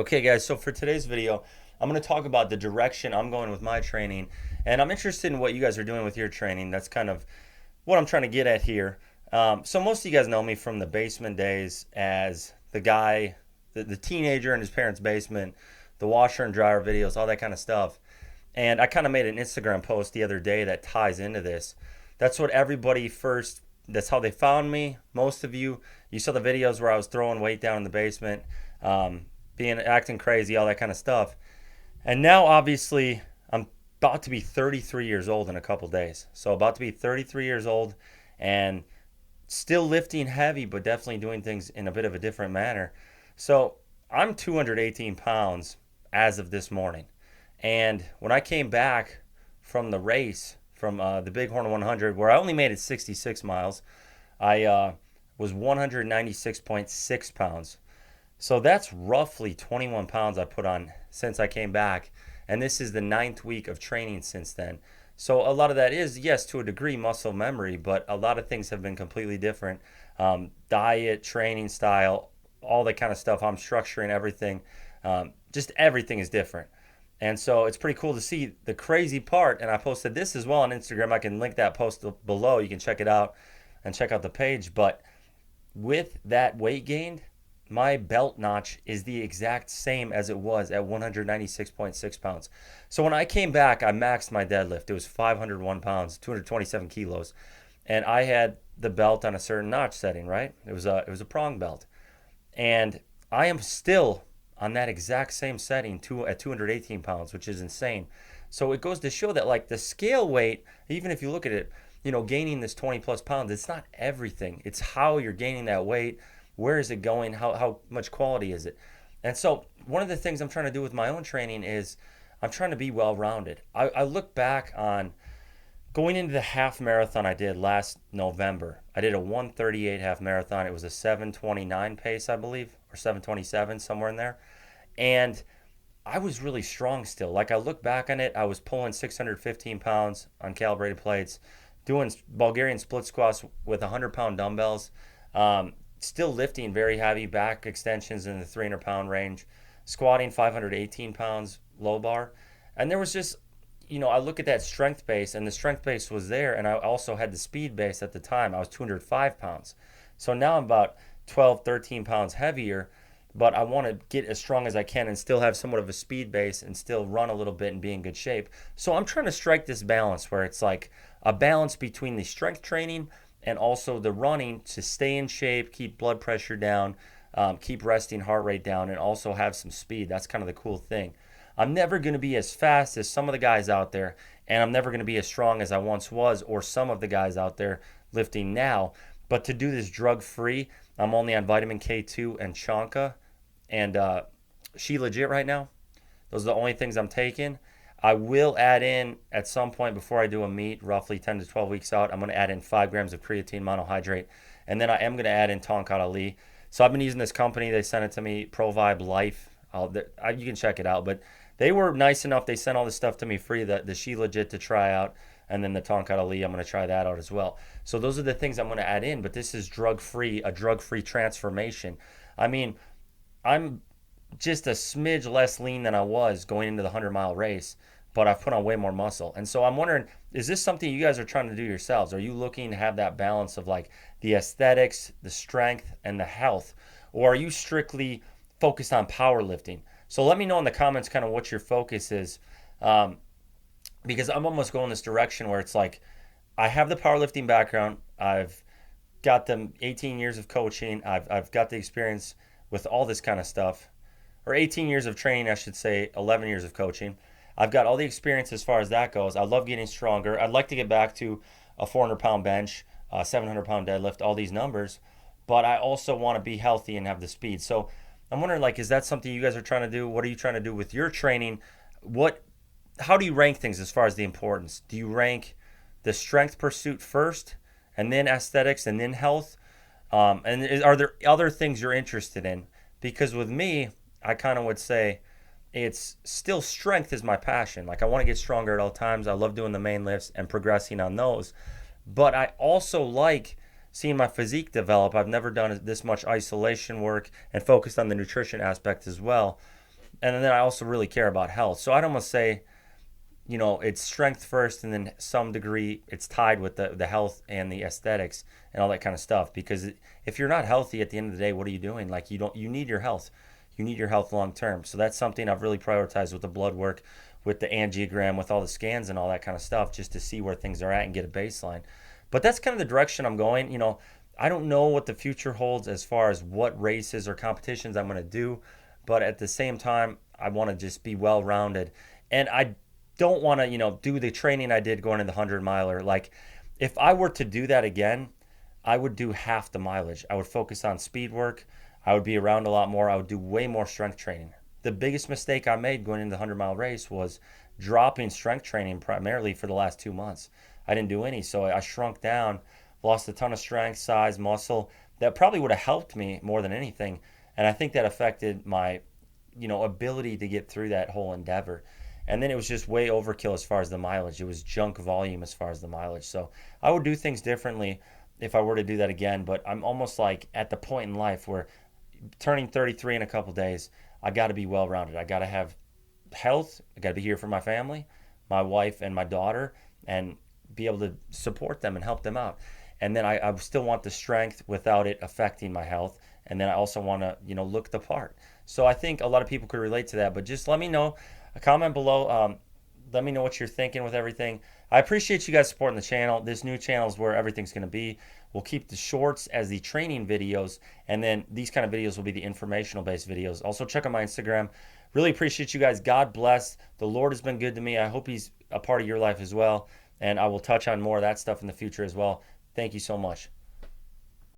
Okay, guys, so for today's video, I'm going to talk about the direction I'm going with my training, and I'm interested in what you guys are doing with your training. That's kind of what I'm trying to get at here. So most of you guys know me from the basement days as the guy, the teenager in his parents' basement, the washer and dryer videos, all that kind of stuff. And I kind of made an Instagram post the other day that ties into this. That's what everybody first, that's how they found me. Most of you saw the videos where I was throwing weight down in the basement, acting crazy, all that kind of stuff. And now, obviously, I'm about to be 33 years old in a couple days. So, about to be 33 years old and still lifting heavy, but definitely doing things in a bit of a different manner. So, I'm 218 pounds as of this morning. And when I came back from the race, from the Bighorn 100, where I only made it 66 miles, I was 196.6 pounds. So that's roughly 21 pounds I put on since I came back. And this is the 9th week of training since then. So a lot of that is, yes, to a degree, muscle memory, but a lot of things have been completely different. Diet, training style, all that kind of stuff. I'm structuring everything. Just everything is different. And so it's pretty cool to see the crazy part. And I posted this as well on Instagram. I can link that post below. You can check it out and check out the page. But with that weight gained, my belt notch is the exact same as it was at 196.6 pounds. So when I came back, I maxed my deadlift. It was 501 pounds, 227 kilos. And I had the belt on a certain notch setting, right? It was a prong belt. And I am still on that exact same setting at 218 pounds, which is insane. So it goes to show that like the scale weight, even if you look at it, gaining this 20 plus pounds, it's not everything. It's how you're gaining that weight. Where is it going? How much quality is it? And so one of the things I'm trying to do with my own training is I'm trying to be well-rounded. I look back on going into the half marathon I did last November. I did a 138 half marathon. It was a 7:29 pace, I believe, or 7:27, somewhere in there. And I was really strong still. Like I look back on it, I was pulling 615 pounds on calibrated plates, doing Bulgarian split squats with 100-pound dumbbells, still lifting very heavy back extensions in the 300-pound range, squatting 518 pounds low bar. And there was just, I look at that strength base, and the strength base was there, and I also had the speed base at the time. I was 205 pounds. So now I'm about 12, 13 pounds heavier, but I want to get as strong as I can and still have somewhat of a speed base and still run a little bit and be in good shape. So I'm trying to strike this balance where it's like a balance between the strength training and also the running to stay in shape, keep blood pressure down, keep resting heart rate down, and also have some speed. That's kind of the cool thing. I'm never going to be as fast as some of the guys out there, and I'm never going to be as strong as I once was or some of the guys out there lifting now. But to do this drug-free, I'm only on vitamin K2 and Chanka and She Legit right now. Those are the only things I'm taking. I will add in at some point before I do a meet, roughly 10 to 12 weeks out, I'm going to add in 5 grams of creatine monohydrate. And then I am going to add in Tonkat Ali. So I've been using this company. They sent it to me, ProVibe Life. You can check it out. But they were nice enough. They sent all this stuff to me free, the She Legit to try out. And then the Tonkat Ali, I'm going to try that out as well. So those are the things I'm going to add in. But this is drug-free, a drug-free transformation. I mean, I'm just a smidge less lean than I was going into the 100-mile race, but I've put on way more muscle. And so I'm wondering, is this something you guys are trying to do yourselves? Are you looking to have that balance of like the aesthetics, the strength, and the health? Or are you strictly focused on powerlifting? So let me know in the comments kind of what your focus is, because I'm almost going this direction where it's like I have the powerlifting background. I've got the 18 years of coaching. I've got the experience with all this kind of stuff, or 18 years of training, I should say, 11 years of coaching. I've got all the experience as far as that goes. I love getting stronger. I'd like to get back to a 400-pound bench, 700-pound deadlift, all these numbers, but I also want to be healthy and have the speed. So I'm wondering, like, is that something you guys are trying to do? What are you trying to do with your training? How do you rank things as far as the importance? Do you rank the strength pursuit first, and then aesthetics, and then health? And are there other things you're interested in? Because with me, I kind of would say it's still strength is my passion. Like I want to get stronger at all times. I love doing the main lifts and progressing on those. But I also like seeing my physique develop. I've never done this much isolation work and focused on the nutrition aspect as well. And then I also really care about health. So I'd almost say, it's strength first, and then some degree it's tied with the health and the aesthetics and all that kind of stuff. Because if you're not healthy at the end of the day, what are you doing? Like, you need your health. You need your health long term. So that's something I've really prioritized with the blood work, with the angiogram, with all the scans and all that kind of stuff, just to see where things are at and get a baseline. But that's kind of the direction I'm going. I don't know what the future holds as far as what races or competitions I'm going to do, but at the same time, I want to just be well rounded. And I don't want to, do the training I did going in the 100 miler. Like, if I were to do that again, I would do half the mileage. I would focus on speed work. I would be around a lot more. I would do way more strength training. The biggest mistake I made going into the 100-mile race was dropping strength training primarily for the last 2 months. I didn't do any, so I shrunk down, lost a ton of strength, size, muscle. That probably would have helped me more than anything. And I think that affected my, ability to get through that whole endeavor. And then it was just way overkill as far as the mileage. It was junk volume as far as the mileage. So I would do things differently if I were to do that again. But I'm almost like at the point in life where turning 33 in a couple days, I got to be well rounded. I got to have health. I got to be here for my family, my wife, and my daughter, and be able to support them and help them out. And then I still want the strength without it affecting my health. And then I also want to, look the part. So I think a lot of people could relate to that. But just let me know, a comment below. Let me know what you're thinking with everything. I appreciate you guys supporting the channel. This new channel is where everything's going to be. We'll keep the shorts as the training videos, and then these kind of videos will be the informational based videos. Also, check out my Instagram. Really appreciate you guys. God bless. The Lord has been good to me. I hope He's a part of your life as well. And I will touch on more of that stuff in the future as well. Thank you so much.